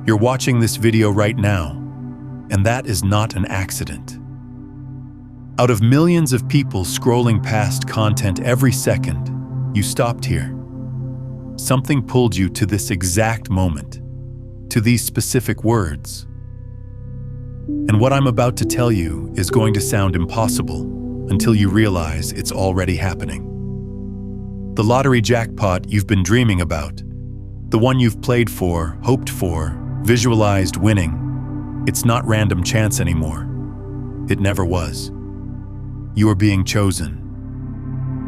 You're watching this video right now, and that is not an accident. Out of millions of people scrolling past content every second, you stopped here. Something pulled you to this exact moment, to these specific words. And what I'm about to tell you is going to sound impossible until you realize it's already happening. The lottery jackpot you've been dreaming about, the one you've played for, hoped for, visualized winning, it's not random chance anymore. It never was. You are being chosen.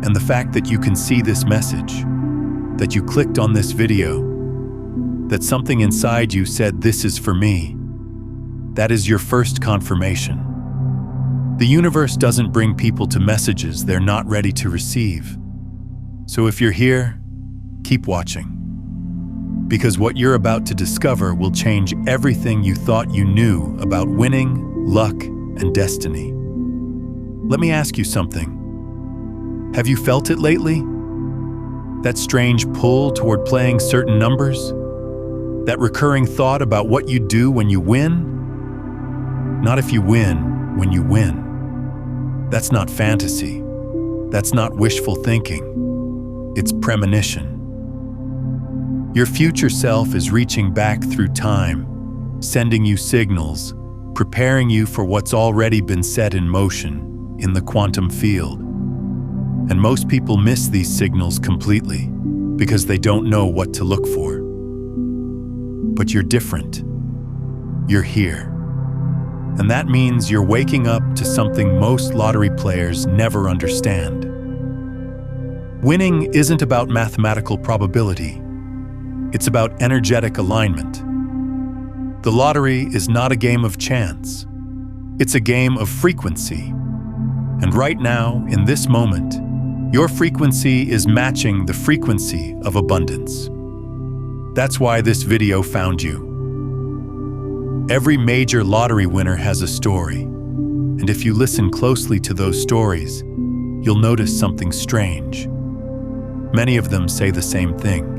And the fact that you can see this message, that you clicked on this video, that something inside you said, "This is for me," that is your first confirmation. The universe doesn't bring people to messages they're not ready to receive. So if you're here, keep watching. Because what you're about to discover will change everything you thought you knew about winning, luck, and destiny. Let me ask you something. Have you felt it lately? That strange pull toward playing certain numbers? That recurring thought about what you do when you win? Not if you win, when you win. That's not fantasy. That's not wishful thinking. It's premonition. Your future self is reaching back through time, sending you signals, preparing you for what's already been set in motion in the quantum field. And most people miss these signals completely because they don't know what to look for. But you're different. You're here. And that means you're waking up to something most lottery players never understand. Winning isn't about mathematical probability. It's about energetic alignment. The lottery is not a game of chance. It's a game of frequency. And right now, in this moment, your frequency is matching the frequency of abundance. That's why this video found you. Every major lottery winner has a story. And if you listen closely to those stories, you'll notice something strange. Many of them say the same thing.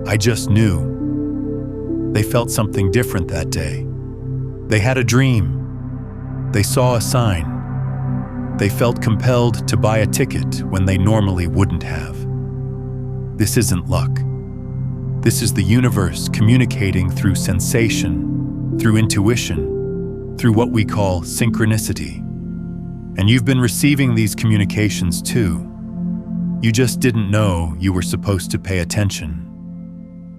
I just knew. They felt something different that day. They had a dream. They saw a sign. They felt compelled to buy a ticket when they normally wouldn't have. This isn't luck. This is the universe communicating through sensation, through intuition, through what we call synchronicity. And you've been receiving these communications too. You just didn't know you were supposed to pay attention.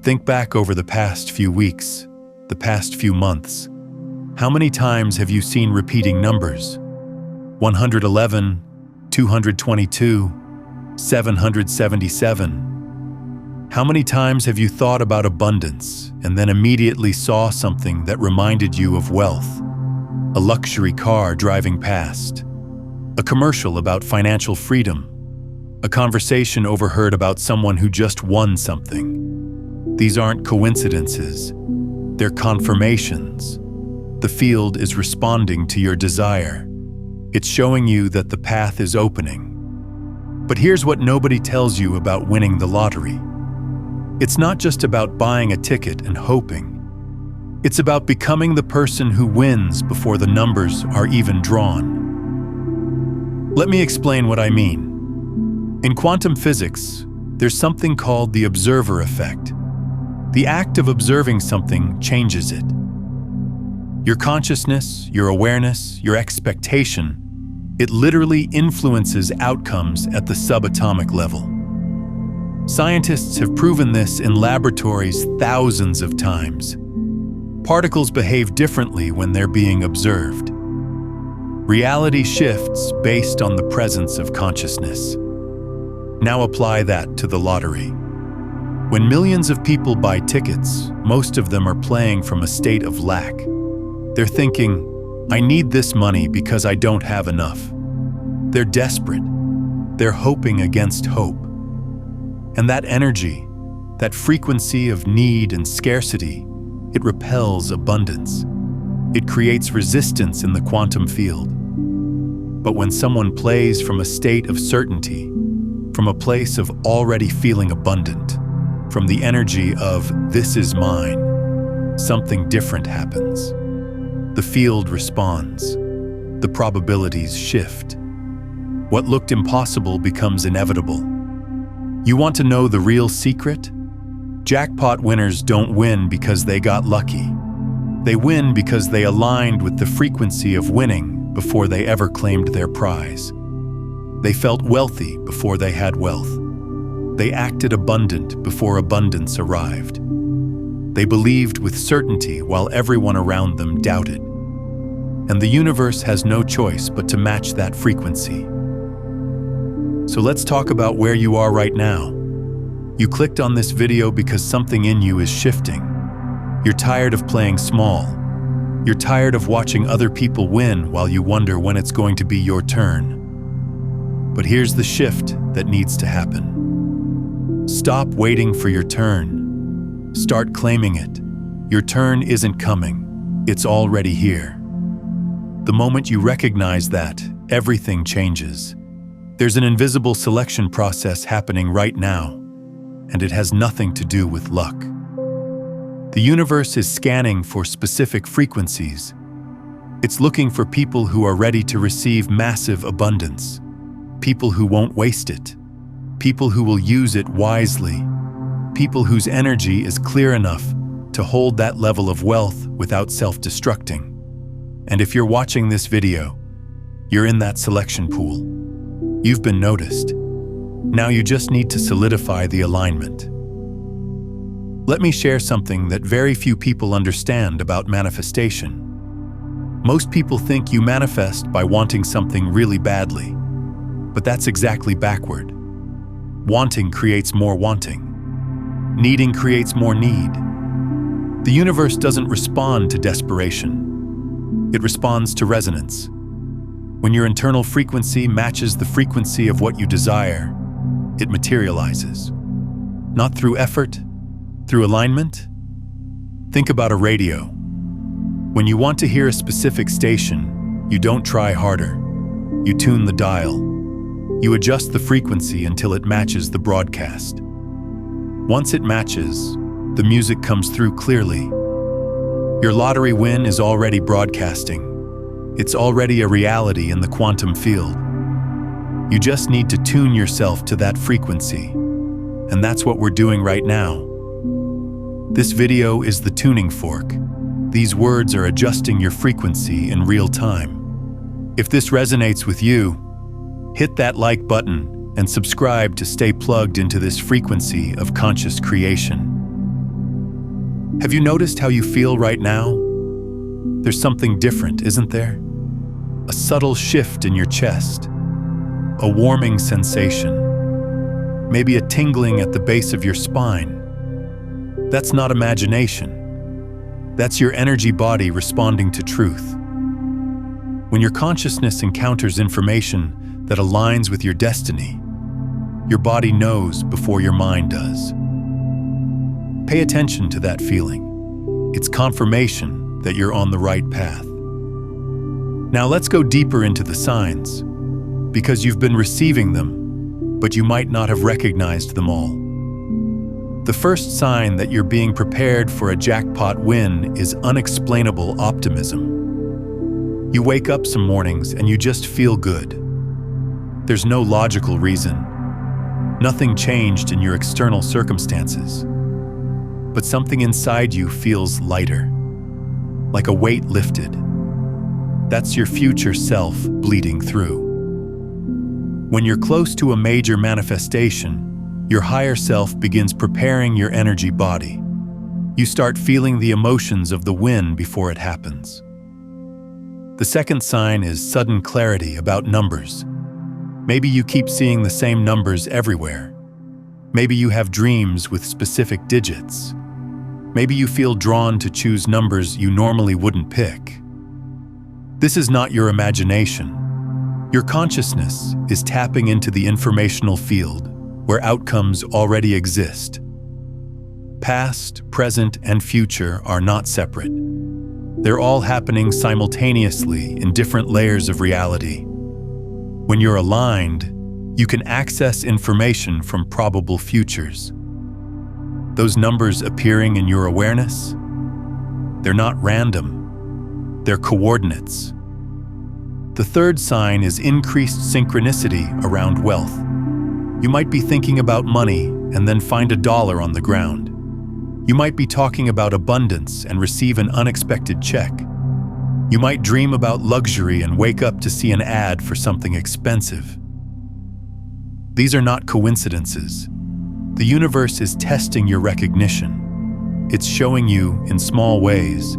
Think back over the past few weeks, the past few months. How many times have you seen repeating numbers? 111, 222, 777. How many times have you thought about abundance and then immediately saw something that reminded you of wealth? A luxury car driving past, a commercial about financial freedom, a conversation overheard about someone who just won something. These aren't coincidences, they're confirmations. The field is responding to your desire. It's showing you that the path is opening. But here's what nobody tells you about winning the lottery. It's not just about buying a ticket and hoping. It's about becoming the person who wins before the numbers are even drawn. Let me explain what I mean. In quantum physics, there's something called the observer effect. The act of observing something changes it. Your consciousness, your awareness, your expectation, it literally influences outcomes at the subatomic level. Scientists have proven this in laboratories thousands of times. Particles behave differently when they're being observed. Reality shifts based on the presence of consciousness. Now apply that to the lottery. When millions of people buy tickets, most of them are playing from a state of lack. They're thinking, I need this money because I don't have enough. They're desperate. They're hoping against hope. And that energy, that frequency of need and scarcity, it repels abundance. It creates resistance in the quantum field. But when someone plays from a state of certainty, from a place of already feeling abundant, from the energy of "this is mine," something different happens. The field responds. The probabilities shift. What looked impossible becomes inevitable. You want to know the real secret? Jackpot winners don't win because they got lucky. They win because they aligned with the frequency of winning before they ever claimed their prize. They felt wealthy before they had wealth. They acted abundant before abundance arrived. They believed with certainty while everyone around them doubted. And the universe has no choice but to match that frequency. So let's talk about where you are right now. You clicked on this video because something in you is shifting. You're tired of playing small. You're tired of watching other people win while you wonder when it's going to be your turn. But here's the shift that needs to happen. Stop waiting for your turn. Start claiming it. Your turn isn't coming. It's already here. The moment you recognize that, everything changes. There's an invisible selection process happening right now, and it has nothing to do with luck. The universe is scanning for specific frequencies. It's looking for people who are ready to receive massive abundance, people who won't waste it, people who will use it wisely, people whose energy is clear enough to hold that level of wealth without self-destructing. And if you're watching this video, you're in that selection pool. You've been noticed. Now you just need to solidify the alignment. Let me share something that very few people understand about manifestation. Most people think you manifest by wanting something really badly, but that's exactly backward. Wanting creates more wanting. Needing creates more need. The universe doesn't respond to desperation. It responds to resonance. When your internal frequency matches the frequency of what you desire, it materializes. Not through effort, through alignment. Think about a radio. When you want to hear a specific station, you don't try harder. You tune the dial. You adjust the frequency until it matches the broadcast. Once it matches, the music comes through clearly. Your lottery win is already broadcasting. It's already a reality in the quantum field. You just need to tune yourself to that frequency. And that's what we're doing right now. This video is the tuning fork. These words are adjusting your frequency in real time. If this resonates with you, hit that like button and subscribe to stay plugged into this frequency of conscious creation. Have you noticed how you feel right now? There's something different, isn't there? A subtle shift in your chest, a warming sensation, maybe a tingling at the base of your spine. That's not imagination. That's your energy body responding to truth. When your consciousness encounters information that aligns with your destiny, your body knows before your mind does. Pay attention to that feeling. It's confirmation that you're on the right path. Now let's go deeper into the signs, because you've been receiving them, but you might not have recognized them all. The first sign that you're being prepared for a jackpot win is unexplainable optimism. You wake up some mornings and you just feel good. There's no logical reason. Nothing changed in your external circumstances. But something inside you feels lighter, like a weight lifted. That's your future self bleeding through. When you're close to a major manifestation, your higher self begins preparing your energy body. You start feeling the emotions of the win before it happens. The second sign is sudden clarity about numbers. Maybe you keep seeing the same numbers everywhere. Maybe you have dreams with specific digits. Maybe you feel drawn to choose numbers you normally wouldn't pick. This is not your imagination. Your consciousness is tapping into the informational field where outcomes already exist. Past, present, and future are not separate. They're all happening simultaneously in different layers of reality. When you're aligned, you can access information from probable futures. Those numbers appearing in your awareness, They're not random. They're coordinates. The third sign is increased synchronicity around wealth. You might be thinking about money and then find $1 on the ground. You might be talking about abundance and receive an unexpected check. You might dream about luxury and wake up to see an ad for something expensive. These are not coincidences. The universe is testing your recognition. It's showing you, in small ways,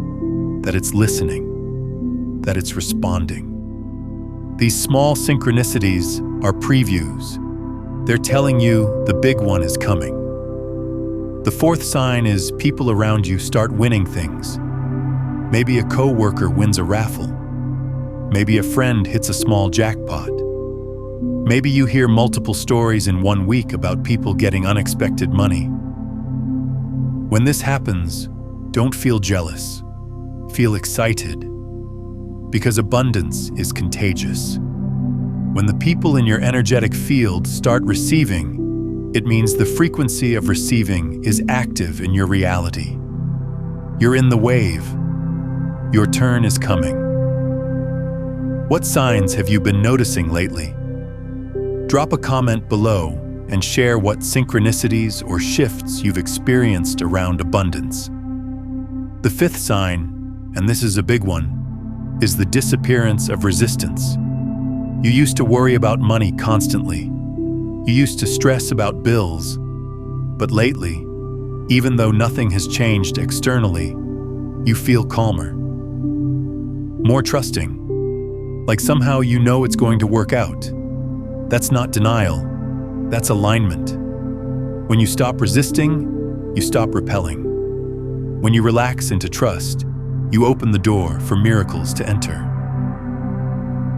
that it's listening, that it's responding. These small synchronicities are previews. They're telling you the big one is coming. The fourth sign is people around you start winning things. Maybe a coworker wins a raffle. Maybe a friend hits a small jackpot. Maybe you hear multiple stories in 1 week about people getting unexpected money. When this happens, don't feel jealous. Feel excited. Because abundance is contagious. When the people in your energetic field start receiving, it means the frequency of receiving is active in your reality. You're in the wave. Your turn is coming. What signs have you been noticing lately? Drop a comment below and share what synchronicities or shifts you've experienced around abundance. The fifth sign, and this is a big one, is the disappearance of resistance. You used to worry about money constantly. You used to stress about bills. But lately, even though nothing has changed externally, you feel calmer. More trusting. Like somehow you know it's going to work out. That's not denial. That's alignment. When you stop resisting, you stop repelling. When you relax into trust, you open the door for miracles to enter.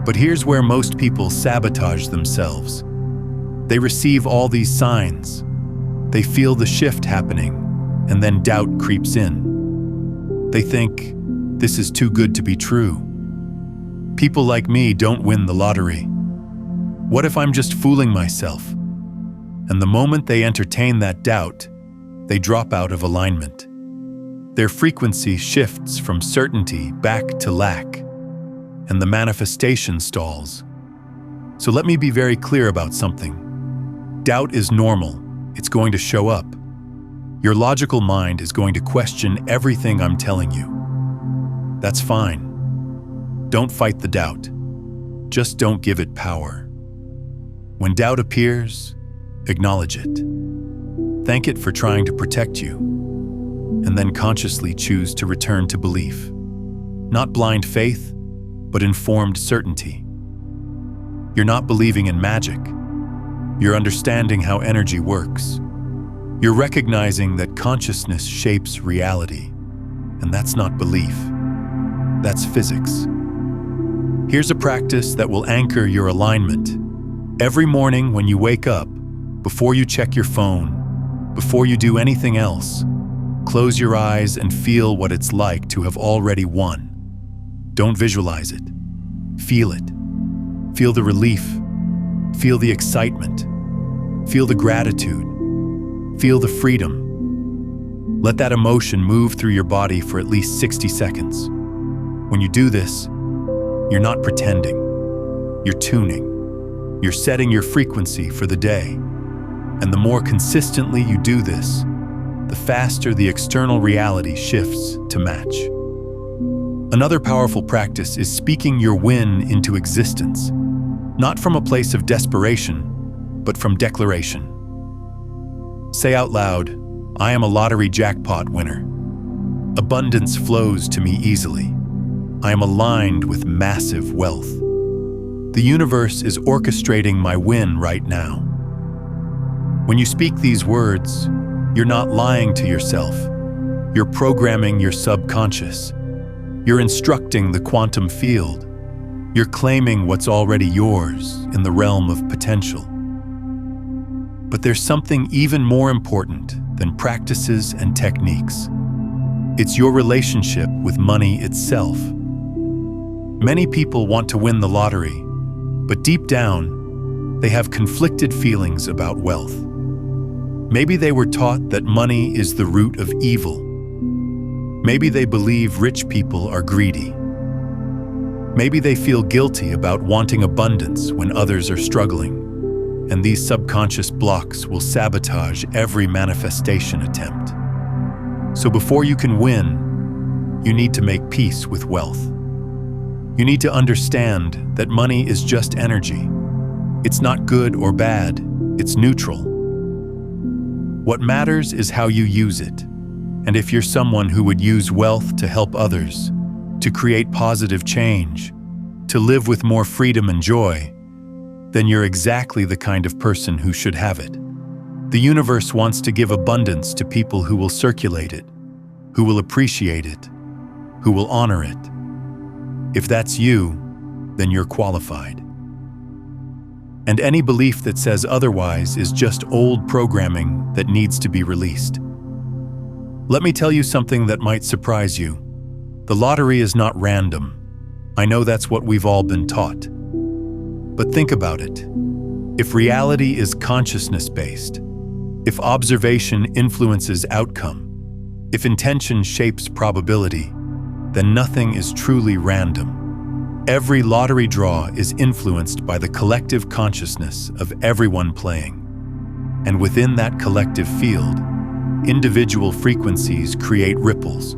But here's where most people sabotage themselves. They receive all these signs. They feel the shift happening, and then doubt creeps in. They think, this is too good to be true. People like me don't win the lottery. What if I'm just fooling myself? And the moment they entertain that doubt, they drop out of alignment. Their frequency shifts from certainty back to lack, and the manifestation stalls. So let me be very clear about something. Doubt is normal. It's going to show up. Your logical mind is going to question everything I'm telling you. That's fine. Don't fight the doubt. Just don't give it power. When doubt appears, acknowledge it. Thank it for trying to protect you, and then consciously choose to return to belief. Not blind faith, but informed certainty. You're not believing in magic. You're understanding how energy works. You're recognizing that consciousness shapes reality, and that's not belief. That's physics. Here's a practice that will anchor your alignment. Every morning when you wake up, before you check your phone, before you do anything else, close your eyes and feel what it's like to have already won. Don't visualize it. Feel it. Feel the relief. Feel the excitement. Feel the gratitude. Feel the freedom. Let that emotion move through your body for at least 60 seconds. When you do this, you're not pretending. You're tuning. You're setting your frequency for the day. And the more consistently you do this, the faster the external reality shifts to match. Another powerful practice is speaking your win into existence, not from a place of desperation, but from declaration. Say out loud, I am a lottery jackpot winner. Abundance flows to me easily. I am aligned with massive wealth. The universe is orchestrating my win right now. When you speak these words, you're not lying to yourself. You're programming your subconscious. You're instructing the quantum field. You're claiming what's already yours in the realm of potential. But there's something even more important than practices and techniques. It's your relationship with money itself. Many people want to win the lottery, but deep down, they have conflicted feelings about wealth. Maybe they were taught that money is the root of evil. Maybe they believe rich people are greedy. Maybe they feel guilty about wanting abundance when others are struggling, and these subconscious blocks will sabotage every manifestation attempt. So before you can win, you need to make peace with wealth. You need to understand that money is just energy. It's not good or bad, it's neutral. What matters is how you use it. And if you're someone who would use wealth to help others, to create positive change, to live with more freedom and joy, then you're exactly the kind of person who should have it. The universe wants to give abundance to people who will circulate it, who will appreciate it, who will honor it. If that's you, then you're qualified. And any belief that says otherwise is just old programming that needs to be released. Let me tell you something that might surprise you. The lottery is not random. I know that's what we've all been taught. But think about it. If reality is consciousness-based, if observation influences outcome, if intention shapes probability, then nothing is truly random. Every lottery draw is influenced by the collective consciousness of everyone playing. And within that collective field, individual frequencies create ripples.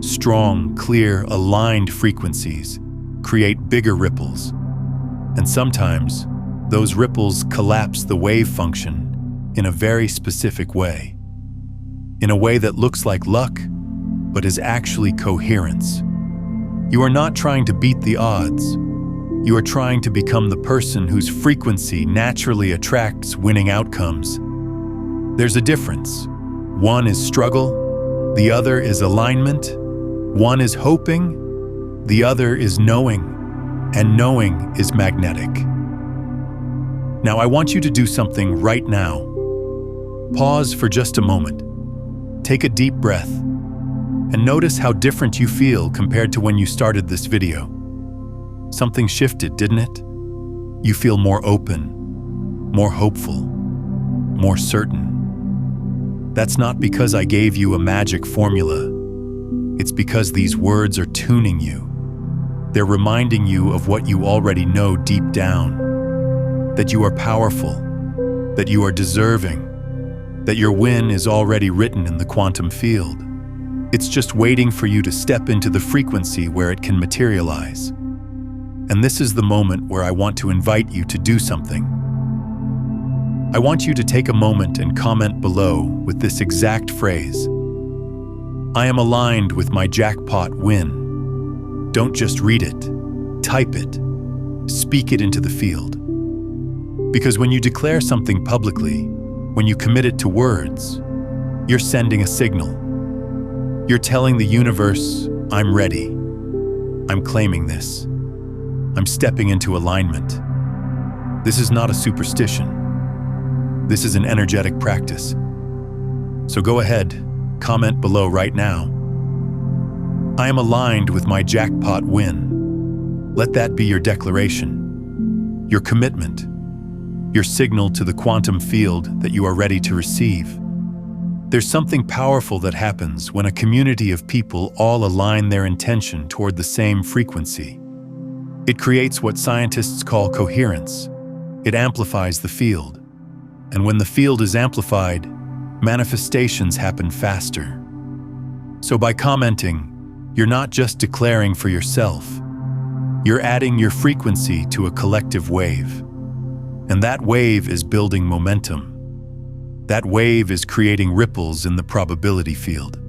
Strong, clear, aligned frequencies create bigger ripples. And sometimes, those ripples collapse the wave function in a very specific way. In a way that looks like luck, but is actually coherence. You are not trying to beat the odds. You are trying to become the person whose frequency naturally attracts winning outcomes. There's a difference. One is struggle, the other is alignment. One is hoping, the other is knowing, and knowing is magnetic. Now I want you to do something right now. Pause for just a moment. Take a deep breath, and notice how different you feel compared to when you started this video. Something shifted, didn't it? You feel more open, more hopeful, more certain. That's not because I gave you a magic formula. It's because these words are tuning you. They're reminding you of what you already know deep down. That you are powerful, that you are deserving, that your win is already written in the quantum field. It's just waiting for you to step into the frequency where it can materialize. And this is the moment where I want to invite you to do something. I want you to take a moment and comment below with this exact phrase. I am aligned with my jackpot win. Don't just read it, type it, speak it into the field. Because when you declare something publicly, when you commit it to words, you're sending a signal. You're telling the universe, I'm ready. I'm claiming this. I'm stepping into alignment. This is not a superstition. This is an energetic practice. So go ahead, comment below right now. I am aligned with my jackpot win. Let that be your declaration, your commitment, your signal to the quantum field that you are ready to receive. There's something powerful that happens when a community of people all align their intention toward the same frequency. It creates what scientists call coherence. It amplifies the field. And when the field is amplified, manifestations happen faster. So by commenting, you're not just declaring for yourself. You're adding your frequency to a collective wave. And that wave is building momentum. That wave is creating ripples in the probability field.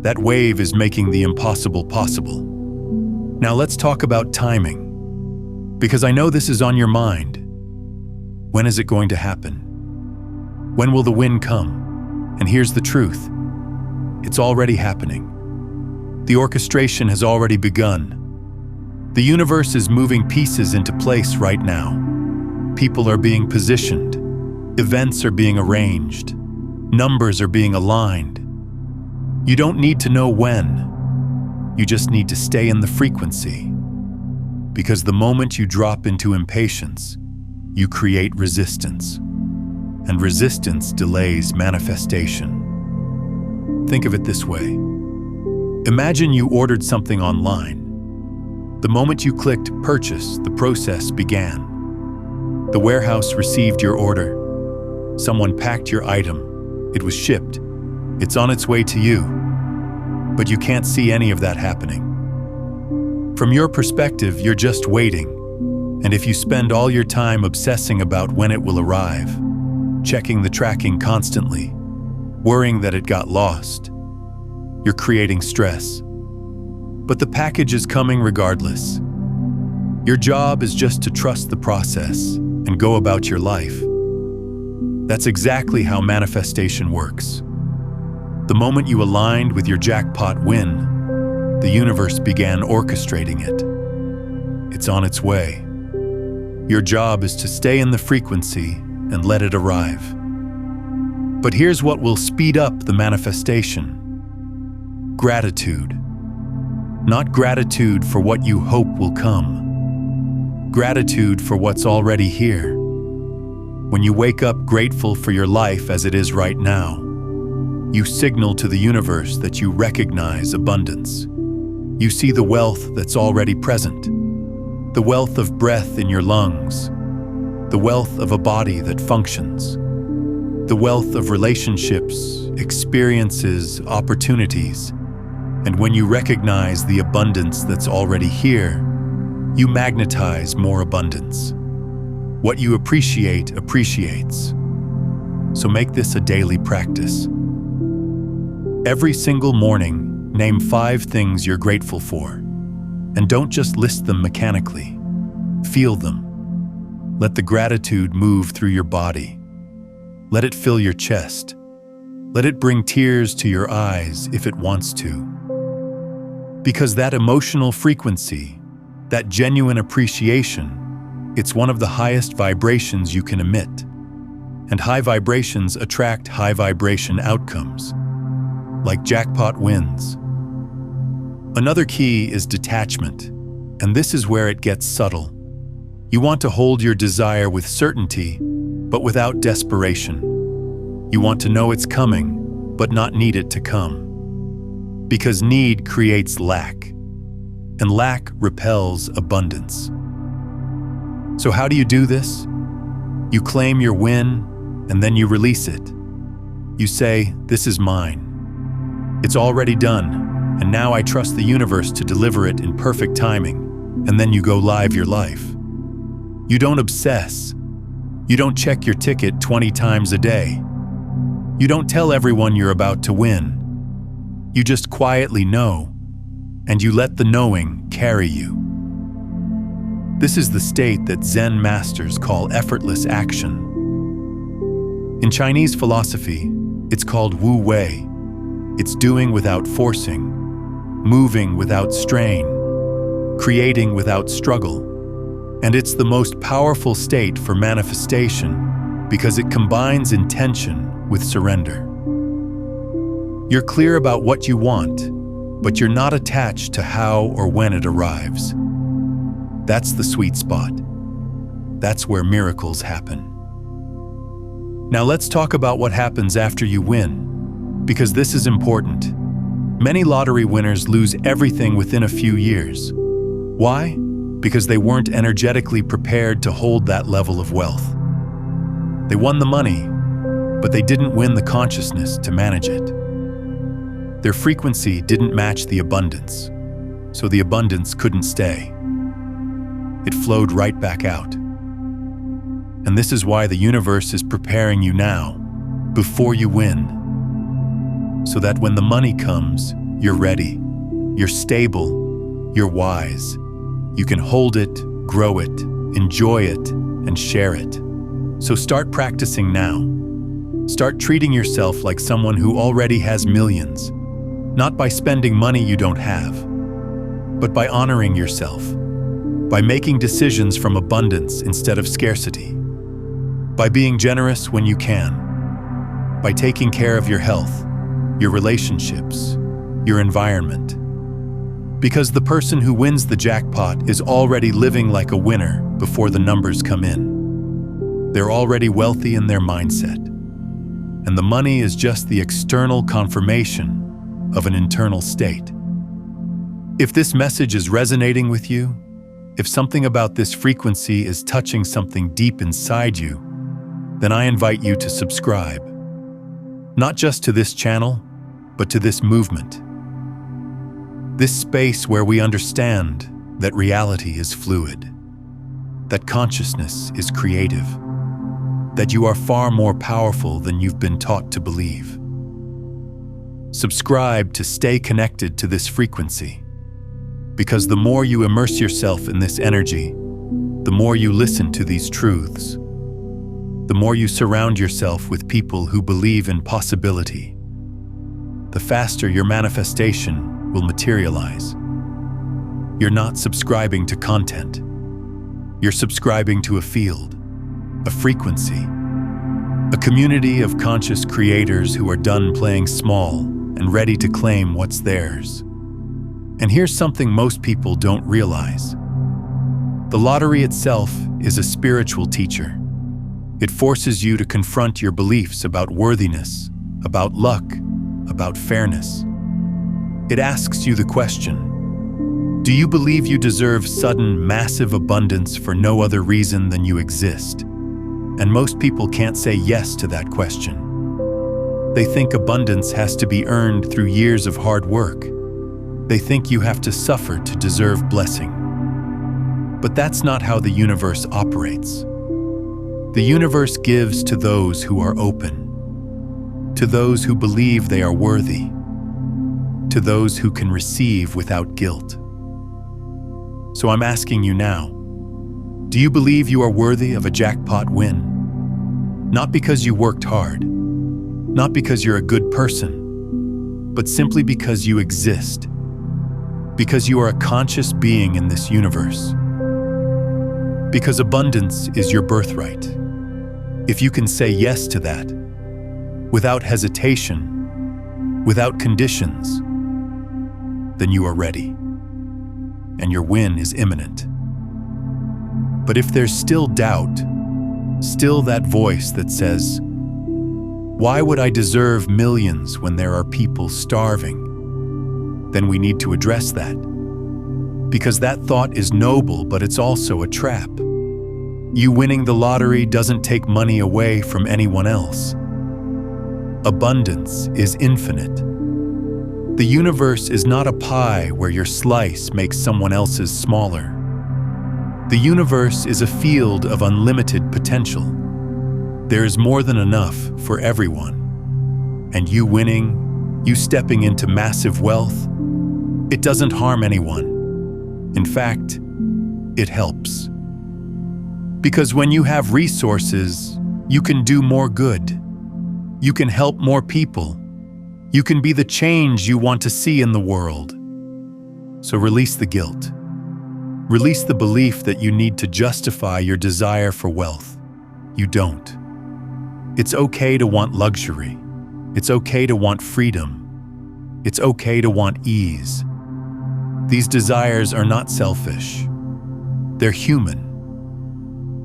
That wave is making the impossible possible. Now let's talk about timing. Because I know this is on your mind. When is it going to happen? When will the win come? And here's the truth. It's already happening. The orchestration has already begun. The universe is moving pieces into place right now. People are being positioned. Events are being arranged. Numbers are being aligned. You don't need to know when. You just need to stay in the frequency. Because the moment you drop into impatience, you create resistance. And resistance delays manifestation. Think of it this way. Imagine you ordered something online. The moment you clicked purchase, the process began. The warehouse received your order. Someone packed your item. It was shipped. It's on its way to you. But you can't see any of that happening. From your perspective, you're just waiting. And if you spend all your time obsessing about when it will arrive, checking the tracking constantly, worrying that it got lost, you're creating stress. But the package is coming regardless. Your job is just to trust the process and go about your life. That's exactly how manifestation works. The moment you aligned with your jackpot win, the universe began orchestrating it. It's on its way. Your job is to stay in the frequency and let it arrive. But here's what will speed up the manifestation. Gratitude. Not gratitude for what you hope will come. Gratitude for what's already here. When you wake up grateful for your life as it is right now, you signal to the universe that you recognize abundance. You see the wealth that's already present. The wealth of breath in your lungs. The wealth of a body that functions. The wealth of relationships, experiences, opportunities. And when you recognize the abundance that's already here, you magnetize more abundance. What you appreciate appreciates. So make this a daily practice. Every single morning, name 5 things you're grateful for. And don't just list them mechanically. Feel them. Let the gratitude move through your body. Let it fill your chest. Let it bring tears to your eyes if it wants to. Because that emotional frequency, that genuine appreciation, it's one of the highest vibrations you can emit. And high vibrations attract high vibration outcomes, like jackpot wins. Another key is detachment, and this is where it gets subtle. You want to hold your desire with certainty, but without desperation. You want to know it's coming, but not need it to come. Because need creates lack, and lack repels abundance. So how do you do this? You claim your win, and then you release it. You say, "This is mine. It's already done, and now I trust the universe to deliver it in perfect timing," and then you go live your life. You don't obsess. You don't check your ticket 20 times a day. You don't tell everyone you're about to win. You just quietly know, and you let the knowing carry you. This is the state that Zen masters call effortless action. In Chinese philosophy, it's called Wu Wei. It's doing without forcing, moving without strain, creating without struggle. And it's the most powerful state for manifestation because it combines intention with surrender. You're clear about what you want, but you're not attached to how or when it arrives. That's the sweet spot. That's where miracles happen. Now let's talk about what happens after you win, because this is important. Many lottery winners lose everything within a few years. Why? Because they weren't energetically prepared to hold that level of wealth. They won the money, but they didn't win the consciousness to manage it. Their frequency didn't match the abundance, so the abundance couldn't stay. It flowed right back out. And this is why the universe is preparing you now, before you win, so that when the money comes, you're ready, you're stable, you're wise. You can hold it, grow it, enjoy it, and share it. So start practicing now. Start treating yourself like someone who already has millions, not by spending money you don't have, but by honoring yourself, by making decisions from abundance instead of scarcity, by being generous when you can, by taking care of your health, your relationships, your environment. Because the person who wins the jackpot is already living like a winner before the numbers come in. They're already wealthy in their mindset, and the money is just the external confirmation of an internal state. If this message is resonating with you, if something about this frequency is touching something deep inside you, then I invite you to subscribe. Not just to this channel, but to this movement. This space where we understand that reality is fluid, that consciousness is creative, that you are far more powerful than you've been taught to believe. Subscribe to stay connected to this frequency, because the more you immerse yourself in this energy, the more you listen to these truths, the more you surround yourself with people who believe in possibility, the faster your manifestation will materialize. You're not subscribing to content. You're subscribing to a field, a frequency, a community of conscious creators who are done playing small and ready to claim what's theirs. And here's something most people don't realize. The lottery itself is a spiritual teacher. It forces you to confront your beliefs about worthiness, about luck, about fairness. It asks you the question, do you believe you deserve sudden, massive abundance for no other reason than you exist? And most people can't say yes to that question. They think abundance has to be earned through years of hard work. They think you have to suffer to deserve blessing. But that's not how the universe operates. The universe gives to those who are open, to those who believe they are worthy, to those who can receive without guilt. So I'm asking you now, do you believe you are worthy of a jackpot win? Not because you worked hard, not because you're a good person, but simply because you exist. Because you are a conscious being in this universe. Because abundance is your birthright. If you can say yes to that, without hesitation, without conditions, then you are ready, and your win is imminent. But if there's still doubt, still that voice that says, why would I deserve millions when there are people starving? Then we need to address that. Because that thought is noble, but it's also a trap. You winning the lottery doesn't take money away from anyone else. Abundance is infinite. The universe is not a pie where your slice makes someone else's smaller. The universe is a field of unlimited potential. There is more than enough for everyone. And you winning, you stepping into massive wealth, it doesn't harm anyone. In fact, it helps. Because when you have resources, you can do more good. You can help more people. You can be the change you want to see in the world. So release the guilt. Release the belief that you need to justify your desire for wealth. You don't. It's okay to want luxury. It's okay to want freedom. It's okay to want ease. These desires are not selfish. They're human.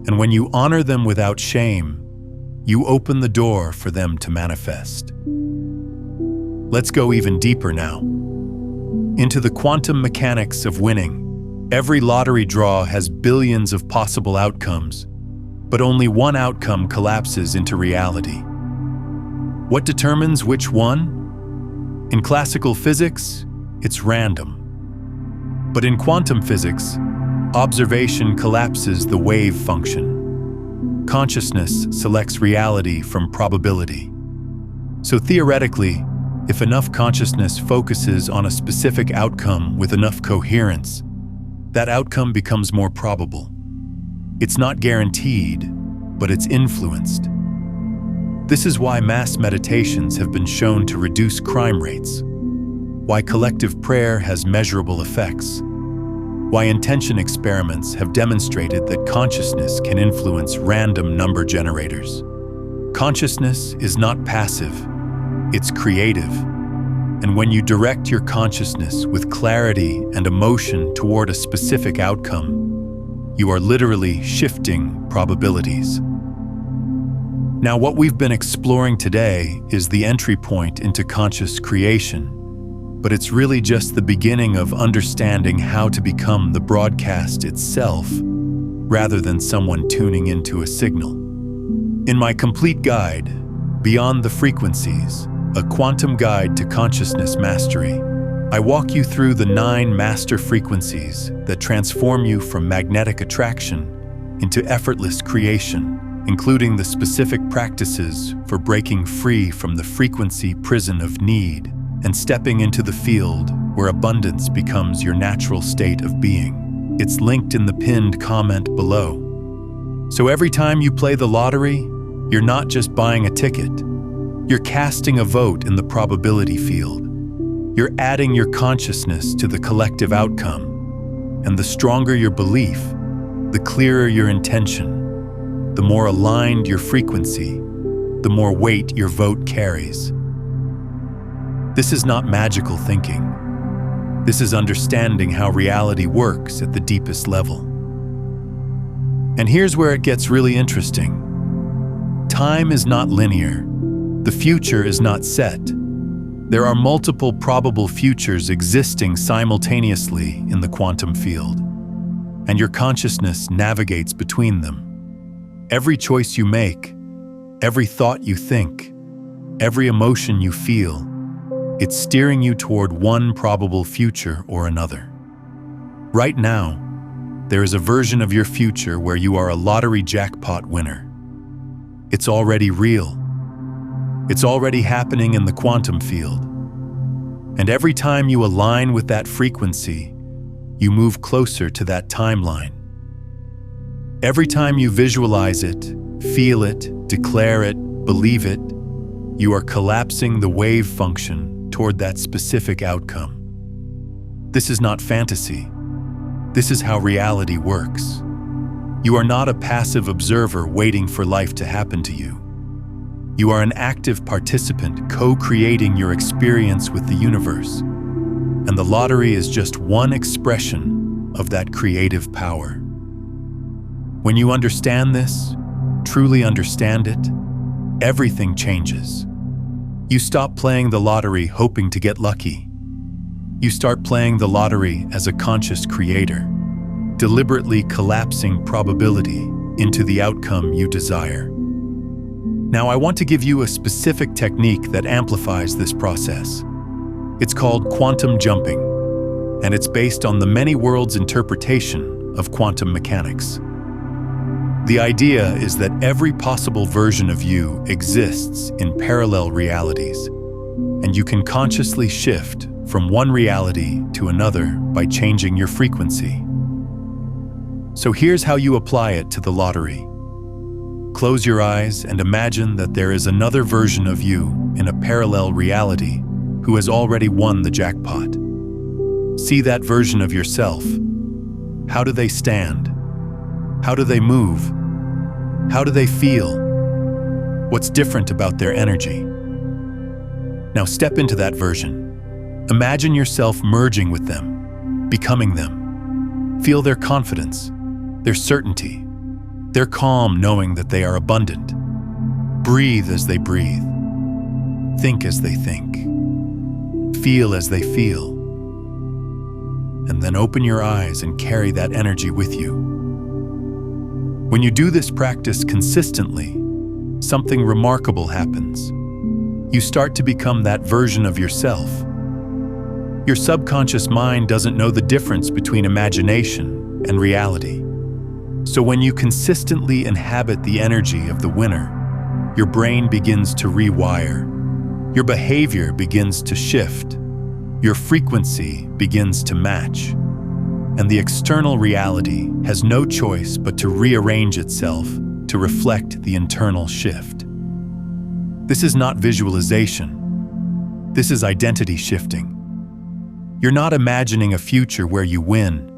And when you honor them without shame, you open the door for them to manifest. Let's go even deeper now. Into the quantum mechanics of winning. Every lottery draw has billions of possible outcomes, but only one outcome collapses into reality. What determines which one? In classical physics, it's random. But in quantum physics, observation collapses the wave function. Consciousness selects reality from probability. So theoretically, if enough consciousness focuses on a specific outcome with enough coherence, that outcome becomes more probable. It's not guaranteed, but it's influenced. This is why mass meditations have been shown to reduce crime rates, why collective prayer has measurable effects, why intention experiments have demonstrated that consciousness can influence random number generators. Consciousness is not passive, it's creative. And when you direct your consciousness with clarity and emotion toward a specific outcome, you are literally shifting probabilities. Now, what we've been exploring today is the entry point into conscious creation, but it's really just the beginning of understanding how to become the broadcast itself rather than someone tuning into a signal. In my complete guide, Beyond the Frequencies, a quantum guide to consciousness mastery, I walk you through the 9 master frequencies that transform you from magnetic attraction into effortless creation, including the specific practices for breaking free from the frequency prison of need and stepping into the field where abundance becomes your natural state of being. It's linked in the pinned comment below. So every time you play the lottery, you're not just buying a ticket. You're casting a vote in the probability field. You're adding your consciousness to the collective outcome. And the stronger your belief, the clearer your intention, the more aligned your frequency, the more weight your vote carries. This is not magical thinking. This is understanding how reality works at the deepest level. And here's where it gets really interesting. Time is not linear. The future is not set. There are multiple probable futures existing simultaneously in the quantum field, and your consciousness navigates between them. Every choice you make, every thought you think, every emotion you feel, it's steering you toward one probable future or another. Right now, there is a version of your future where you are a lottery jackpot winner. It's already real. It's already happening in the quantum field. And every time you align with that frequency, you move closer to that timeline. Every time you visualize it, feel it, declare it, believe it, you are collapsing the wave function toward that specific outcome. This is not fantasy. This is how reality works. You are not a passive observer waiting for life to happen to you. You are an active participant co-creating your experience with the universe. And the lottery is just one expression of that creative power. When you understand this, truly understand it, everything changes. You stop playing the lottery hoping to get lucky. You start playing the lottery as a conscious creator, deliberately collapsing probability into the outcome you desire. Now, I want to give you a specific technique that amplifies this process. It's called quantum jumping, and it's based on the many worlds interpretation of quantum mechanics. The idea is that every possible version of you exists in parallel realities, and you can consciously shift from one reality to another by changing your frequency. So here's how you apply it to the lottery. Close your eyes and imagine that there is another version of you in a parallel reality who has already won the jackpot. See that version of yourself. How do they stand? How do they move? How do they feel? What's different about their energy? Now step into that version. Imagine yourself merging with them, becoming them. Feel their confidence, their certainty, their calm knowing that they are abundant. Breathe as they breathe. Think as they think. Feel as they feel. And then open your eyes and carry that energy with you. When you do this practice consistently, something remarkable happens. You start to become that version of yourself. Your subconscious mind doesn't know the difference between imagination and reality. So when you consistently inhabit the energy of the winner, your brain begins to rewire. Your behavior begins to shift. Your frequency begins to match. And the external reality has no choice but to rearrange itself to reflect the internal shift. This is not visualization. This is identity shifting. You're not imagining a future where you win.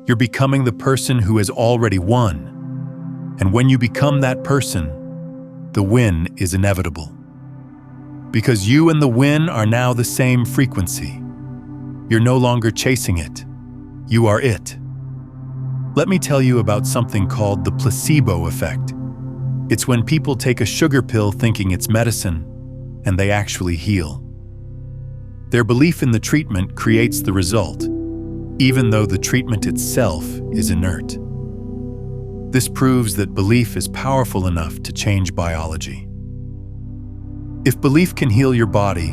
You're becoming the person who has already won. And when you become that person, the win is inevitable. Because you and the win are now the same frequency. You're no longer chasing it. You are it. Let me tell you about something called the placebo effect. It's when people take a sugar pill thinking it's medicine, and they actually heal. Their belief in the treatment creates the result, even though the treatment itself is inert. This proves that belief is powerful enough to change biology. If belief can heal your body,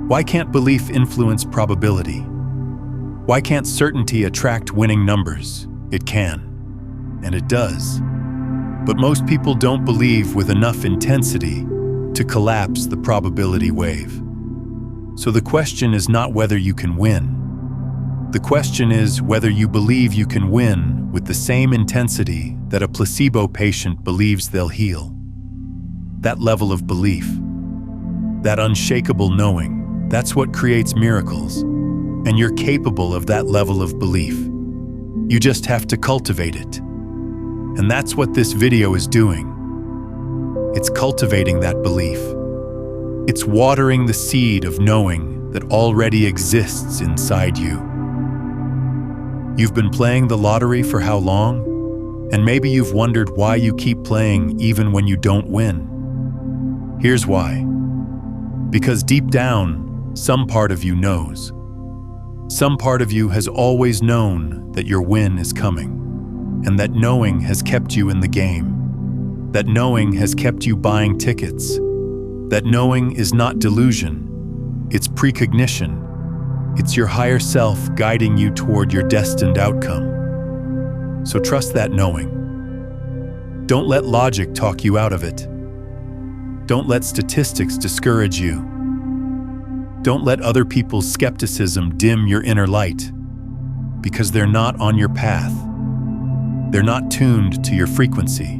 why can't belief influence probability? Why can't certainty attract winning numbers? It can, and it does. But most people don't believe with enough intensity to collapse the probability wave. So the question is not whether you can win. The question is whether you believe you can win with the same intensity that a placebo patient believes they'll heal. That level of belief, that unshakable knowing, that's what creates miracles. And you're capable of that level of belief. You just have to cultivate it. And that's what this video is doing. It's cultivating that belief. It's watering the seed of knowing that already exists inside you. You've been playing the lottery for how long? And maybe you've wondered why you keep playing even when you don't win. Here's why. Because deep down, some part of you knows. Some part of you has always known that your win is coming, and that knowing has kept you in the game. That knowing has kept you buying tickets. That knowing is not delusion, it's precognition. It's your higher self guiding you toward your destined outcome. So trust that knowing. Don't let logic talk you out of it. Don't let statistics discourage you. Don't let other people's skepticism dim your inner light, because they're not on your path. They're not tuned to your frequency.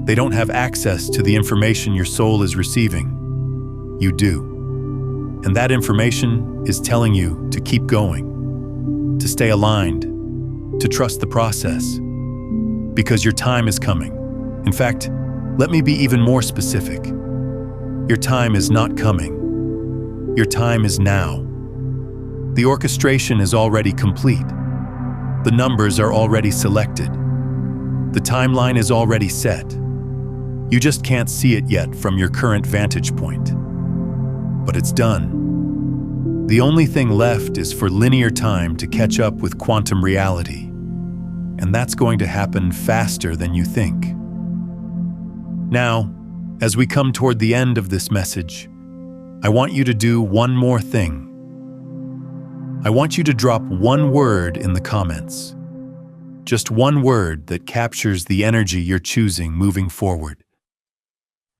They don't have access to the information your soul is receiving. You do. And that information is telling you to keep going, to stay aligned, to trust the process, because your time is coming. In fact, let me be even more specific. Your time is not coming. Your time is now. The orchestration is already complete. The numbers are already selected. The timeline is already set. You just can't see it yet from your current vantage point. But it's done. The only thing left is for linear time to catch up with quantum reality. And that's going to happen faster than you think. Now, as we come toward the end of this message, I want you to do one more thing. I want you to drop one word in the comments. Just one word that captures the energy you're choosing moving forward.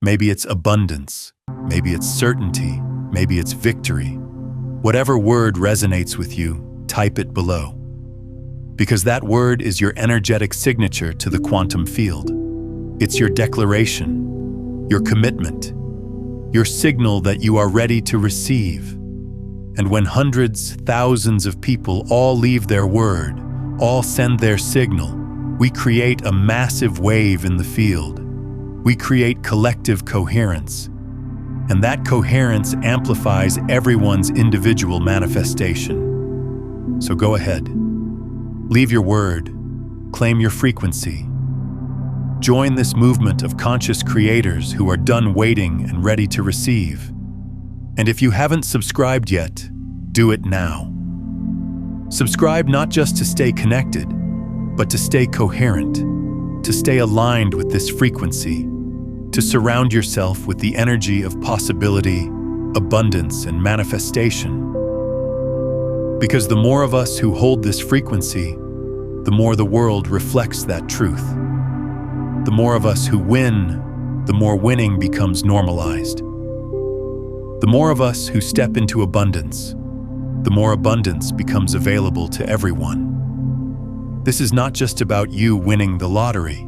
Maybe it's abundance, maybe it's certainty, maybe it's victory. Whatever word resonates with you, type it below. Because that word is your energetic signature to the quantum field. It's your declaration, your commitment, your signal that you are ready to receive. And when hundreds, thousands of people all leave their word, all send their signal, we create a massive wave in the field. We create collective coherence. And that coherence amplifies everyone's individual manifestation. So go ahead. Leave your word. Claim your frequency. Join this movement of conscious creators who are done waiting and ready to receive. And if you haven't subscribed yet, do it now. Subscribe not just to stay connected, but to stay coherent, to stay aligned with this frequency, to surround yourself with the energy of possibility, abundance, and manifestation. Because the more of us who hold this frequency, the more the world reflects that truth. The more of us who win, the more winning becomes normalized. The more of us who step into abundance, the more abundance becomes available to everyone. This is not just about you winning the lottery.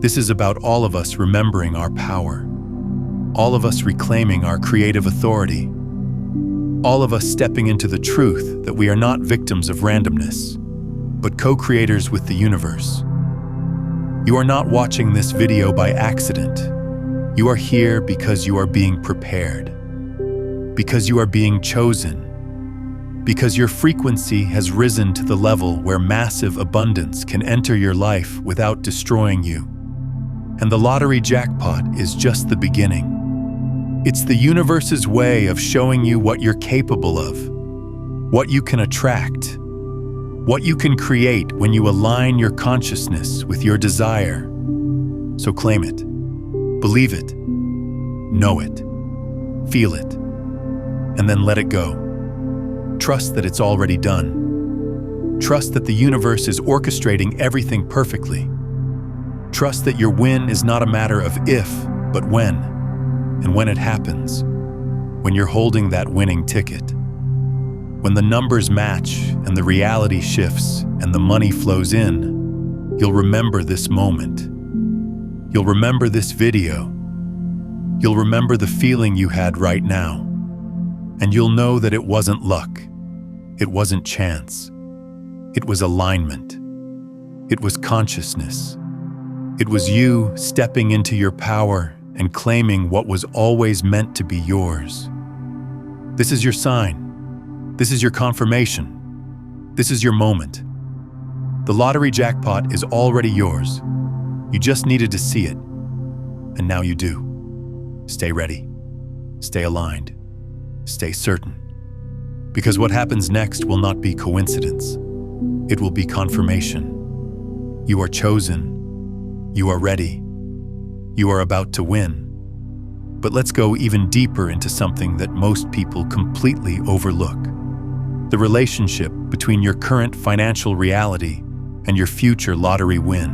This is about all of us remembering our power, all of us reclaiming our creative authority, all of us stepping into the truth that we are not victims of randomness, but co-creators with the universe. You are not watching this video by accident. You are here because you are being prepared, because you are being chosen, because your frequency has risen to the level where massive abundance can enter your life without destroying you. And the lottery jackpot is just the beginning. It's the universe's way of showing you what you're capable of, what you can attract, what you can create when you align your consciousness with your desire. So claim it, believe it, know it, feel it, and then let it go. Trust that it's already done. Trust that the universe is orchestrating everything perfectly. Trust that your win is not a matter of if, but when. And when it happens, when you're holding that winning ticket, when the numbers match and the reality shifts and the money flows in, you'll remember this moment. You'll remember this video. You'll remember the feeling you had right now. And you'll know that it wasn't luck. It wasn't chance. It was alignment. It was consciousness. It was you stepping into your power and claiming what was always meant to be yours. This is your sign. This is your confirmation. This is your moment. The lottery jackpot is already yours. You just needed to see it. And now you do. Stay ready. Stay aligned. Stay certain. Because what happens next will not be coincidence. It will be confirmation. You are chosen. You are ready. You are about to win. But let's go even deeper into something that most people completely overlook. The relationship between your current financial reality and your future lottery win.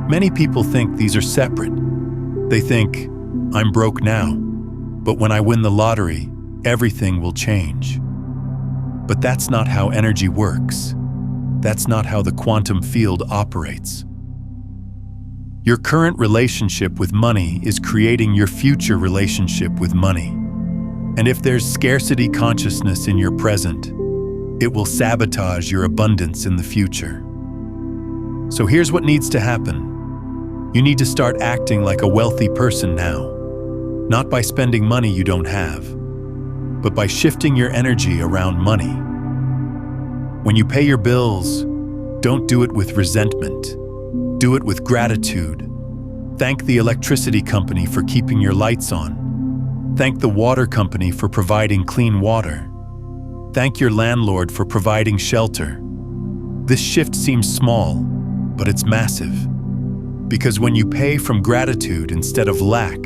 Many people think these are separate. They think, I'm broke now, but when I win the lottery, everything will change. But that's not how energy works. That's not how the quantum field operates. Your current relationship with money is creating your future relationship with money. And if there's scarcity consciousness in your present, it will sabotage your abundance in the future. So here's what needs to happen. You need to start acting like a wealthy person now, not by spending money you don't have, but by shifting your energy around money. When you pay your bills, don't do it with resentment. Do it with gratitude. Thank the electricity company for keeping your lights on. Thank the water company for providing clean water. Thank your landlord for providing shelter. This shift seems small, but it's massive. Because when you pay from gratitude instead of lack,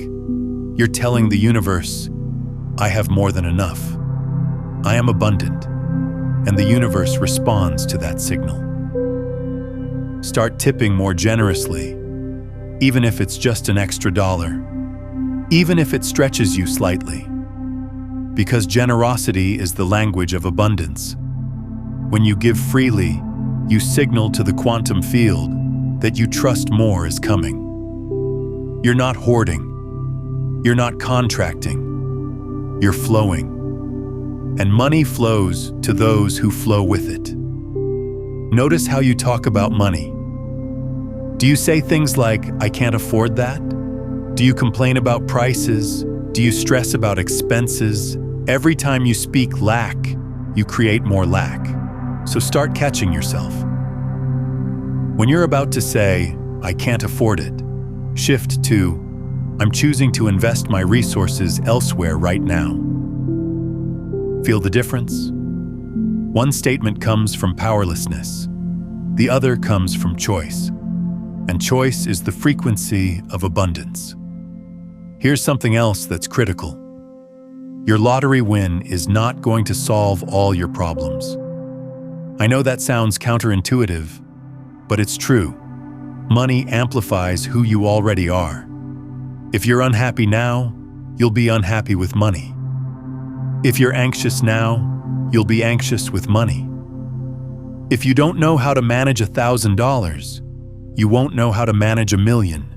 you're telling the universe, I have more than enough. I am abundant. And the universe responds to that signal. Start tipping more generously, even if it's just an extra $1, even if it stretches you slightly. Because generosity is the language of abundance. When you give freely, you signal to the quantum field that you trust more is coming. You're not hoarding. You're not contracting. You're flowing. And money flows to those who flow with it. Notice how you talk about money. Do you say things like, I can't afford that? Do you complain about prices? Do you stress about expenses? Every time you speak lack, you create more lack. So start catching yourself. When you're about to say, I can't afford it, shift to, I'm choosing to invest my resources elsewhere right now. Feel the difference? One statement comes from powerlessness. The other comes from choice. And choice is the frequency of abundance. Here's something else that's critical. Your lottery win is not going to solve all your problems. I know that sounds counterintuitive, but it's true. Money amplifies who you already are. If you're unhappy now, you'll be unhappy with money. If you're anxious now, you'll be anxious with money. If you don't know how to manage $1,000, you won't know how to manage $1 million.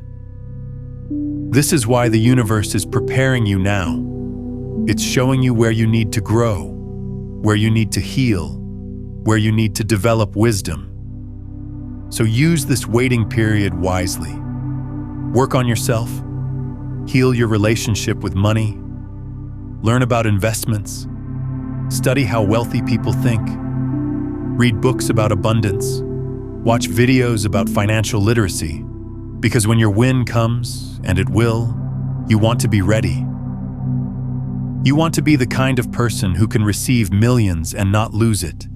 This is why the universe is preparing you now. It's showing you where you need to grow, where you need to heal, where you need to develop wisdom. So use this waiting period wisely. Work on yourself, heal your relationship with money, learn about investments, study how wealthy people think, read books about abundance, watch videos about financial literacy, because when your win comes, and it will, You want to be ready. You want to be the kind of person who can receive millions and not lose it,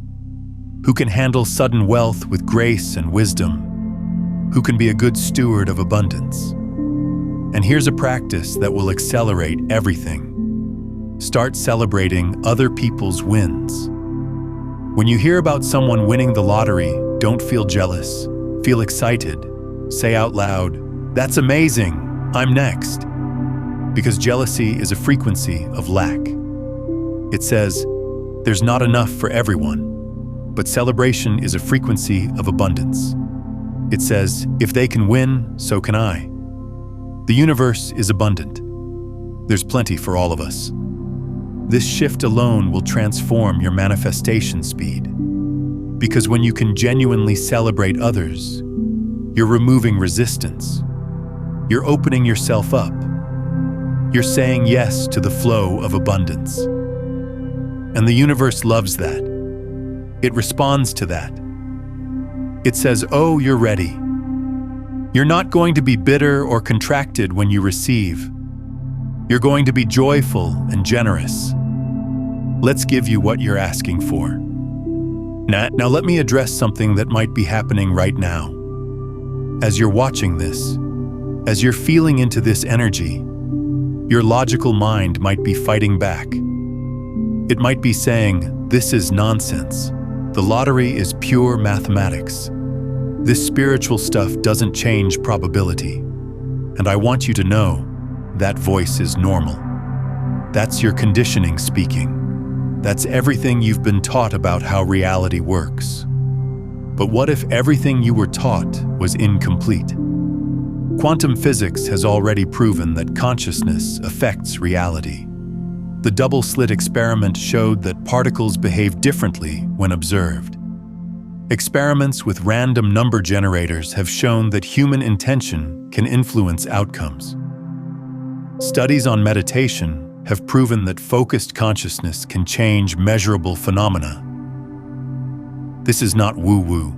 who can handle sudden wealth with grace and wisdom, who can be a good steward of abundance. And here's a practice that will accelerate everything. Start celebrating other people's wins. When you hear about someone winning the lottery, don't feel jealous. Feel excited. Say out loud, "That's amazing, I'm next." Because jealousy is a frequency of lack. It says, "There's not enough for everyone." But celebration is a frequency of abundance. It says, "If they can win, so can I." The universe is abundant. There's plenty for all of us. This shift alone will transform your manifestation speed. Because when you can genuinely celebrate others, you're removing resistance. You're opening yourself up. You're saying yes to the flow of abundance. And the universe loves that. It responds to that. It says, "Oh, you're ready." You're not going to be bitter or contracted when you receive. You're going to be joyful and generous. Let's give you what you're asking for. Now let me address something that might be happening right now. As you're watching this, as you're feeling into this energy, your logical mind might be fighting back. It might be saying, "This is nonsense. The lottery is pure mathematics. This spiritual stuff doesn't change probability." And I want you to know, that voice is normal. That's your conditioning speaking. That's everything you've been taught about how reality works. But what if everything you were taught was incomplete? Quantum physics has already proven that consciousness affects reality. The double-slit experiment showed that particles behave differently when observed. Experiments with random number generators have shown that human intention can influence outcomes. Studies on meditation have proven that focused consciousness can change measurable phenomena. This is not woo-woo.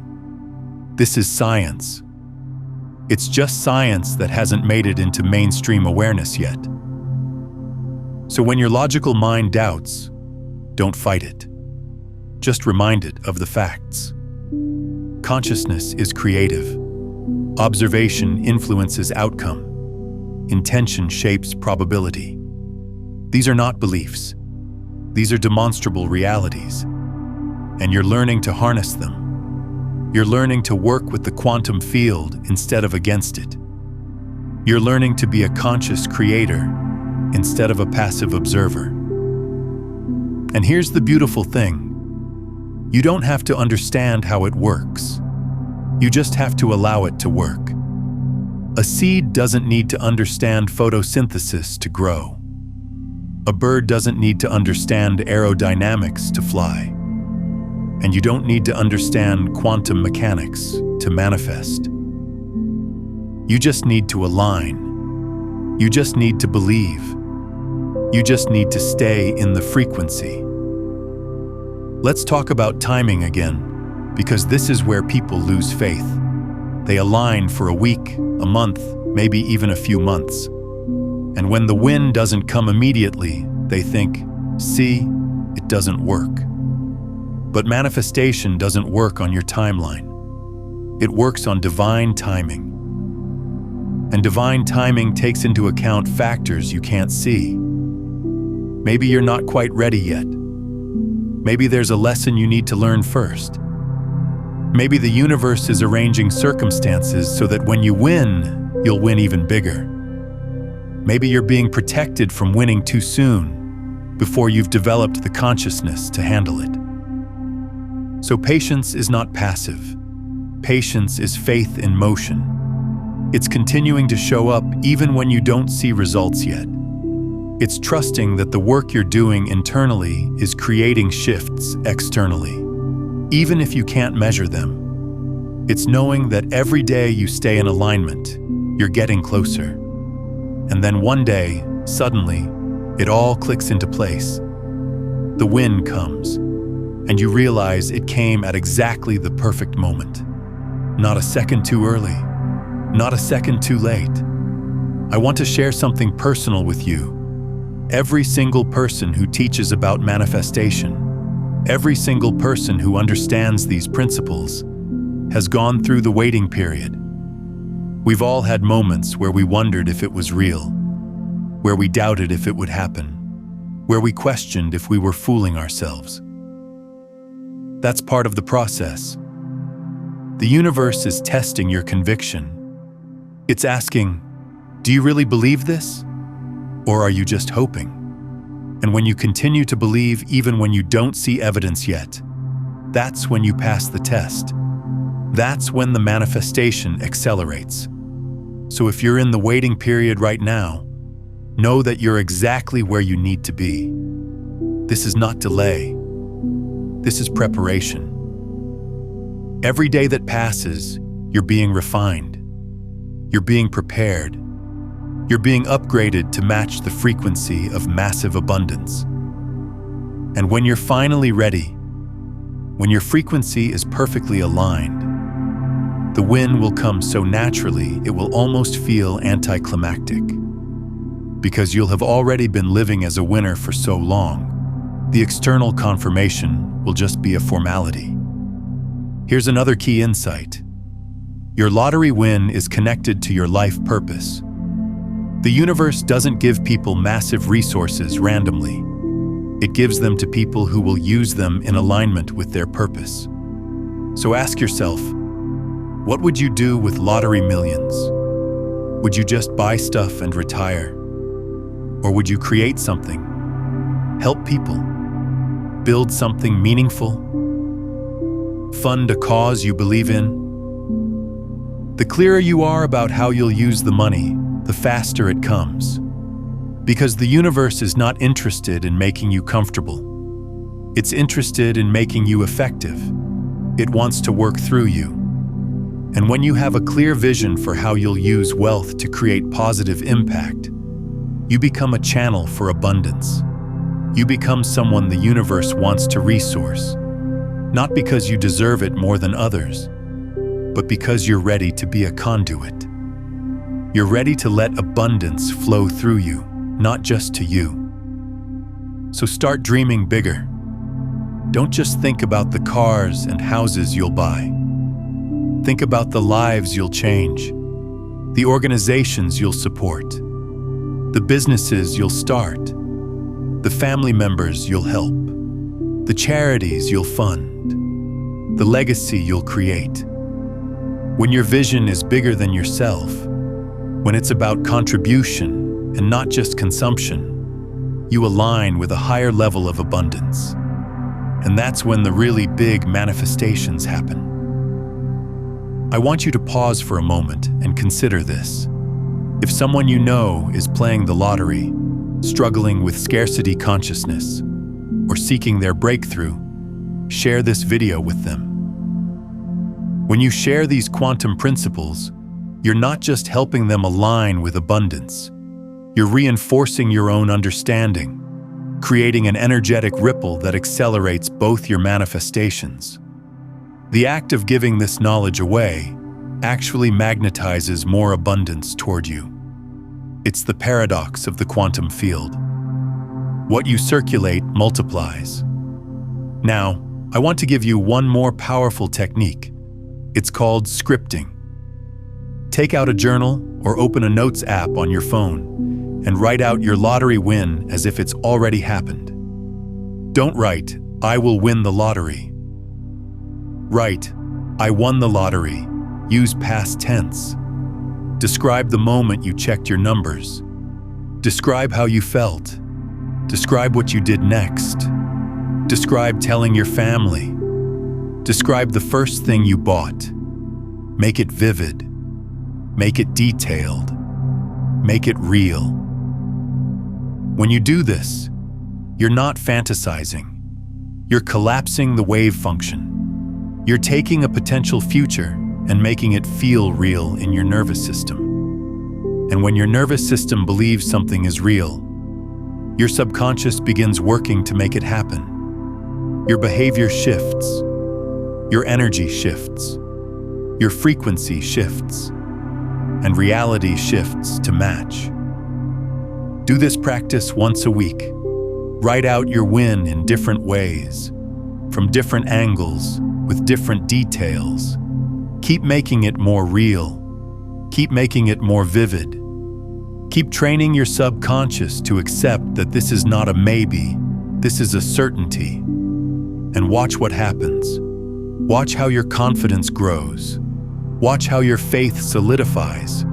This is science. It's just science that hasn't made it into mainstream awareness yet. So when your logical mind doubts, don't fight it. Just remind it of the facts. Consciousness is creative. Observation influences outcome. Intention shapes probability. These are not beliefs. These are demonstrable realities. And you're learning to harness them. You're learning to work with the quantum field instead of against it. You're learning to be a conscious creator instead of a passive observer. And here's the beautiful thing. You don't have to understand how it works. You just have to allow it to work. A seed doesn't need to understand photosynthesis to grow. A bird doesn't need to understand aerodynamics to fly. And you don't need to understand quantum mechanics to manifest. You just need to align. You just need to believe. You just need to stay in the frequency. Let's talk about timing again, because this is where people lose faith. They align for a week, a month, maybe even a few months. And when the win doesn't come immediately, they think, "See, it doesn't work." But manifestation doesn't work on your timeline. It works on divine timing. And divine timing takes into account factors you can't see. Maybe you're not quite ready yet. Maybe there's a lesson you need to learn first. Maybe the universe is arranging circumstances so that when you win, you'll win even bigger. Maybe you're being protected from winning too soon, before you've developed the consciousness to handle it. So patience is not passive. Patience is faith in motion. It's continuing to show up even when you don't see results yet. It's trusting that the work you're doing internally is creating shifts externally, even if you can't measure them. It's knowing that every day you stay in alignment, you're getting closer. And then one day, suddenly, it all clicks into place. The win comes, and you realize it came at exactly the perfect moment. Not a second too early, not a second too late. I want to share something personal with you. Every single person who teaches about manifestation, every single person who understands these principles, has gone through the waiting period. We've all had moments where we wondered if it was real, where we doubted if it would happen, where we questioned if we were fooling ourselves. That's part of the process. The universe is testing your conviction. It's asking, do you really believe this? Or are you just hoping? And when you continue to believe even when you don't see evidence yet, that's when you pass the test. That's when the manifestation accelerates. So if you're in the waiting period right now, know that you're exactly where you need to be. This is not delay. This is preparation. Every day that passes, you're being refined. You're being prepared. You're being upgraded to match the frequency of massive abundance. And when you're finally ready, when your frequency is perfectly aligned, the win will come so naturally it will almost feel anticlimactic. Because you'll have already been living as a winner for so long, the external confirmation will just be a formality. Here's another key insight. Your lottery win is connected to your life purpose. The universe doesn't give people massive resources randomly. It gives them to people who will use them in alignment with their purpose. So ask yourself, what would you do with lottery millions? Would you just buy stuff and retire? Or would you create something? Help people? Build something meaningful? Fund a cause you believe in? The clearer you are about how you'll use the money, the faster it comes. Because the universe is not interested in making you comfortable. It's interested in making you effective. It wants to work through you. And when you have a clear vision for how you'll use wealth to create positive impact, you become a channel for abundance. You become someone the universe wants to resource, not because you deserve it more than others, but because you're ready to be a conduit. You're ready to let abundance flow through you, not just to you. So start dreaming bigger. Don't just think about the cars and houses you'll buy. Think about the lives you'll change, the organizations you'll support, the businesses you'll start, the family members you'll help, the charities you'll fund, the legacy you'll create. When your vision is bigger than yourself, when it's about contribution and not just consumption, you align with a higher level of abundance. And that's when the really big manifestations happen. I want you to pause for a moment and consider this. If someone you know is playing the lottery, struggling with scarcity consciousness, or seeking their breakthrough, share this video with them. When you share these quantum principles, you're not just helping them align with abundance. You're reinforcing your own understanding, creating an energetic ripple that accelerates both your manifestations. The act of giving this knowledge away actually magnetizes more abundance toward you. It's the paradox of the quantum field. What you circulate multiplies. Now, I want to give you one more powerful technique. It's called scripting. Take out a journal or open a notes app on your phone and write out your lottery win as if it's already happened. Don't write, "I will win the lottery." Write, "I won the lottery." Use past tense. Describe the moment you checked your numbers. Describe how you felt. Describe what you did next. Describe telling your family. Describe the first thing you bought. Make it vivid. Make it detailed. Make it real. When you do this, you're not fantasizing. You're collapsing the wave function. You're taking a potential future and making it feel real in your nervous system. And when your nervous system believes something is real, your subconscious begins working to make it happen. Your behavior shifts. Your energy shifts. Your frequency shifts. and reality shifts to match. Do this practice once a week. Write out your win in different ways, from different angles, with different details. Keep making it more real. Keep making it more vivid. Keep training your subconscious to accept that this is not a maybe, this is a certainty. And watch what happens. Watch how your confidence grows. Watch how your faith solidifies.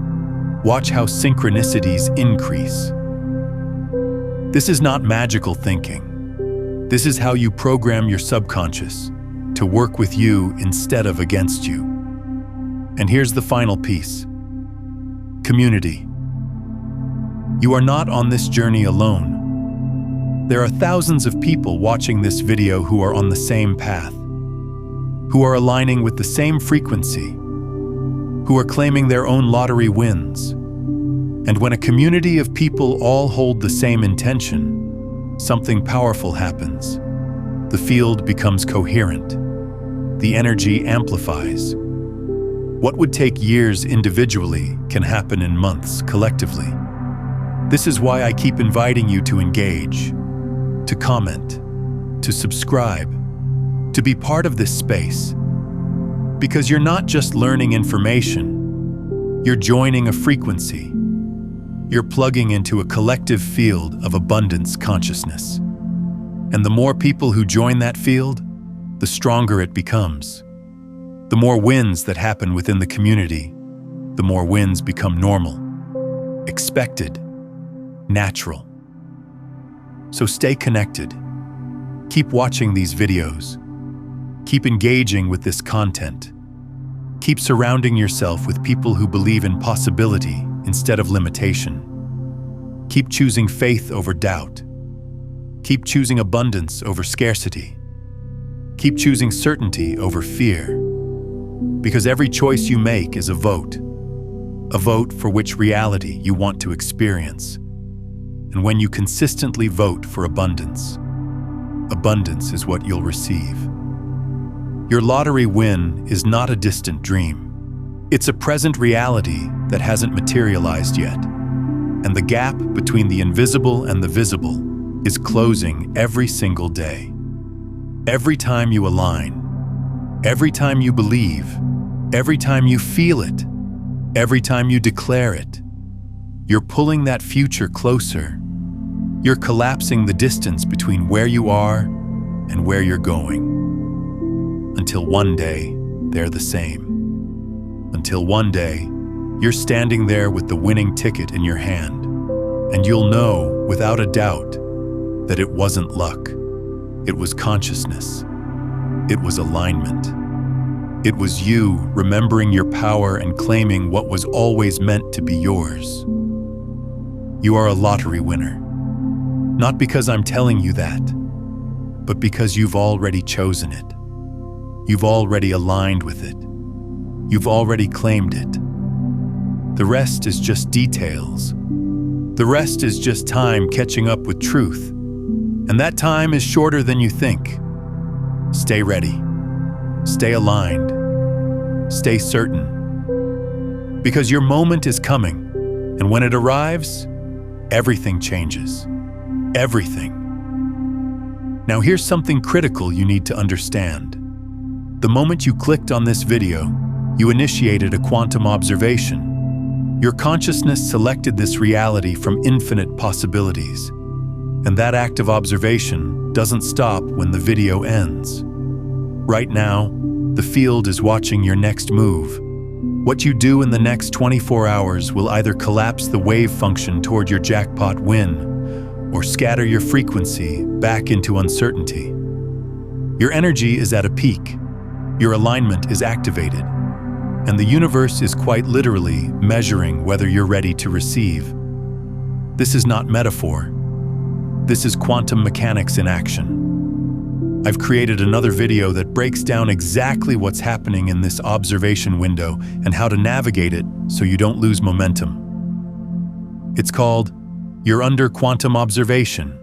Watch how synchronicities increase. This is not magical thinking. This is how you program your subconscious to work with you instead of against you. And here's the final piece. Community. You are not on this journey alone. There are thousands of people watching this video who are on the same path, who are aligning with the same frequency, who are claiming their own lottery wins. And when a community of people all hold the same intention, something powerful happens. The field becomes coherent. The energy amplifies. What would take years individually can happen in months collectively. This is why I keep inviting you to engage, to comment, to subscribe, to be part of this space. Because you're not just learning information, you're joining a frequency. You're plugging into a collective field of abundance consciousness. And the more people who join that field, the stronger it becomes. The more wins that happen within the community, the more wins become normal, expected, natural. So stay connected. Keep watching these videos. Keep engaging with this content. Keep surrounding yourself with people who believe in possibility instead of limitation. Keep choosing faith over doubt. Keep choosing abundance over scarcity. Keep choosing certainty over fear. Because every choice you make is a vote for which reality you want to experience. And when you consistently vote for abundance, abundance is what you'll receive. Your lottery win is not a distant dream. It's a present reality that hasn't materialized yet. And the gap between the invisible and the visible is closing every single day. Every time you align, every time you believe, every time you feel it, every time you declare it, you're pulling that future closer. You're collapsing the distance between where you are and where you're going. Until one day, they're the same. Until one day, you're standing there with the winning ticket in your hand, and you'll know, without a doubt, that it wasn't luck. It was consciousness. It was alignment. It was you remembering your power and claiming what was always meant to be yours. You are a lottery winner. Not because I'm telling you that, but because you've already chosen it. You've already aligned with it. You've already claimed it. The rest is just details. The rest is just time catching up with truth. And that time is shorter than you think. Stay ready. Stay aligned. Stay certain. Because your moment is coming. And when it arrives, everything changes. Everything. Now here's something critical you need to understand. The moment you clicked on this video, you initiated a quantum observation. Your consciousness selected this reality from infinite possibilities. And that act of observation doesn't stop when the video ends. Right now, the field is watching your next move. What you do in the next 24 hours will either collapse the wave function toward your jackpot win, or scatter your frequency back into uncertainty. Your energy is at a peak. Your alignment is activated. And the universe is quite literally measuring whether you're ready to receive. This is not metaphor. This is quantum mechanics in action. I've created another video that breaks down exactly what's happening in this observation window and how to navigate it so you don't lose momentum. It's called You're Under Quantum Observation.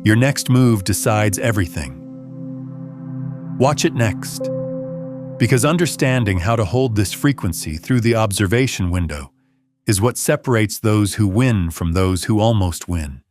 Your next move decides everything. Watch it next. Because understanding how to hold this frequency through the observation window is what separates those who win from those who almost win.